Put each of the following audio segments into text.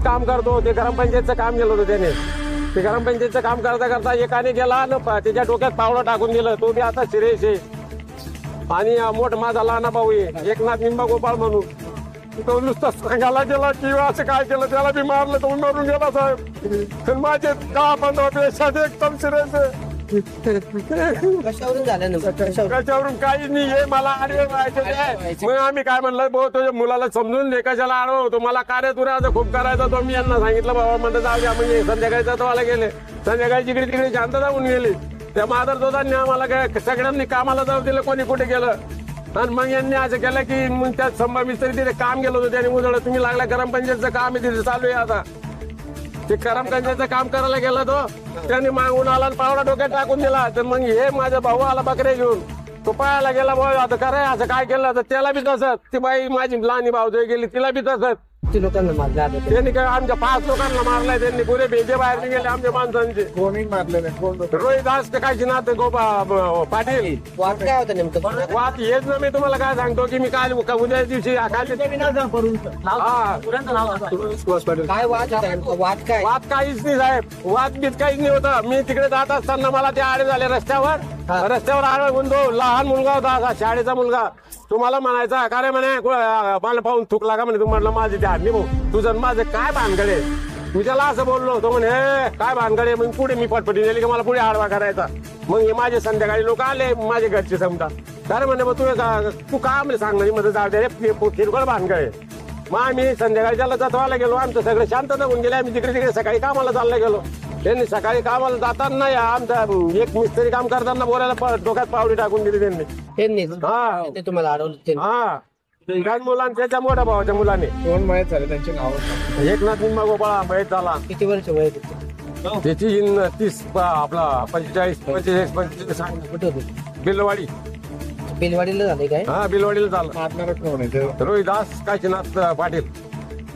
काम करतो ते ग्रामपंचायतचं काम केलं होतं त्याने. ते ग्रामपंचायतचं काम करता करता एकाने गेला न त्याच्या डोक्यात पावलं टाकून दिलं. तो बी आता सिरियस आहे. आणि मोठ माझा लहाना भाऊ आहे एकनाथ निंबा गोपाळ म्हणून. तो नुसता सांगायला गेला की असं काय केलं त्याला बी मारलं तो मरून गेला साहेब. माझे 10-15 पेशात एकदम सिरियस आहे. कशावरून झालं ना कशावरून काही नाही हे मला आडवे व्हायचे. मग आम्ही काय म्हणलं भाऊ तुझ्या मुलाला समजून दे कशाला आडवतो. मला कार्य तुला आता खूप करायचा तो मी यांना सांगितलं बाबा म्हणलं जाऊ द्या. म्हणजे संध्याकाळी तत्वाला गेले. संध्याकाळी जिकडे तिकडे शांतता होऊन गेली. त्या माधर दोदांनी आम्हाला काय सगळ्यांनी कामाला जाऊ दिलं कोणी कुठे गेलं. आणि मग यांनी असं केलं की मग त्यात संभा मिस्त्री तिथे काम केलं होतं त्याने उजळलं. तुम्ही लागला ग्रामपंचायतचं काम आहे तिथे चालू आहे आता. ते ग्रामपंचायतचं काम करायला गेला तो त्यांनी मागून आला पावडा डोक्यात टाकून दिला. तर मग हे माझा भाऊ आला बकरे घेऊन तो पाहायला गेला भाऊ आता कराय असं काय केलं तर त्याला बी तसंच. ती बाई माझी लहानी भाऊ गेली तिला बी तसंच. किती लोकांना मारलं त्यांनी काय आमच्या 5 लोकांना मारलाय त्यांनी. पुरे भेजे बाहेर निघाले आमच्या माणसांचे. कोणी मारले नाही. रोहित दास काशीनाथ पाटील. वाद काय होता नेमकं वाद हेच ना मी तुम्हाला काय सांगतो की मी काल उद्या दिवशी काय वाद होता नेमकं वाद काय वाद काहीच नाही साहेब. वाद बीत काहीच नाही होता. मी तिकडे जात असताना मला ते आडे झाले रस्त्यावर आडवे गुंदो. लहान मुलगा होता असा शाळेचा मुलगा. तुम्हाला म्हणायचा का रे म्हणे मला पाहून थुकला का म्हणे. तू म्हटलं माझे ते हाडणी भाऊ तुझं माझं काय भानगडे. मी त्याला असं बोललो होतो म्हणे काय भानगडे. मग पुढे मी पटपटी गेली की मला पुढे आडवा करायचा. मग हे माझे संध्याकाळी लोक आले माझे घरचे समजा काय म्हणे मग तू का म्हणे सांग म्हणजे मध्ये जाऊ दे किरकोळ भानगडे. मग आम्ही संध्याकाळी त्याला तत्वाला गेलो. आमचं सगळं शांतता होऊन गेले. आम्ही तिकडे तिकडे सकाळी कामाला चालला गेलो. त्यांनी सकाळी कामाला जाताना आमचा एक मिस्त्री काम करताना बोलायला डोक्यात पावडी टाकून दिली त्यांनी. हा ते तुम्हाला अडवलं हा त्याच मुलांनी त्याच्या मोठ्या भावाच्या मुलाने. कोण माहीत झाले त्यांचे नाव. एकनाथ निंबा गोपाळ माहीत झाला. किती वर्ष वय होतं? त्याची 30 आपला 45-45 कुठे होते बिलवाडी. बेलवाडीला झाले काय हा बिलवाडीला झालं. मारणार कोण आहे ते? रोहिदास काशीनाथ पाटील.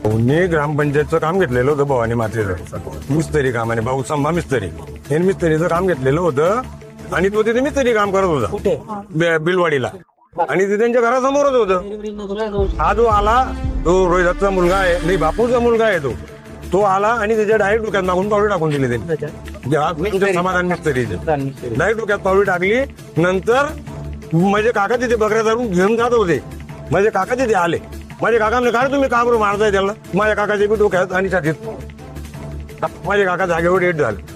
मी ग्रामपंचायतचं काम घेतलेलं होतं भवानी मातेचं मिस्त्री काम. आणि भाऊ संभा मिस्त्री हे मिस्त्रीचं काम घेतलेलं होतं. आणि तो तिथे मिस्त्री काम करत होता कुठे बिलवाडीला. आणि ते त्यांच्या घरासमोरच होतं. हा जो आला तो रोहिदासचा मुलगा आहे नाही बापूचा मुलगा आहे तो आला आणि त्याच्या डायरेक्ट डोक्यात मागून पावडी टाकून दिली त्यांनी. समाधान मिस्त्रीचे डायरेक्ट डोक्यात पावडी टाकली. नंतर माझे काका तिथे बकऱ्या धरून घेऊन जात होते. माझे काका तिथे आले. माझ्या काकाने काय तुम्ही का बरं मारताय त्याला. माझ्या काकाचे बी डोक्यात आणि छातीत. माझे काका जागेवर डेट झाले.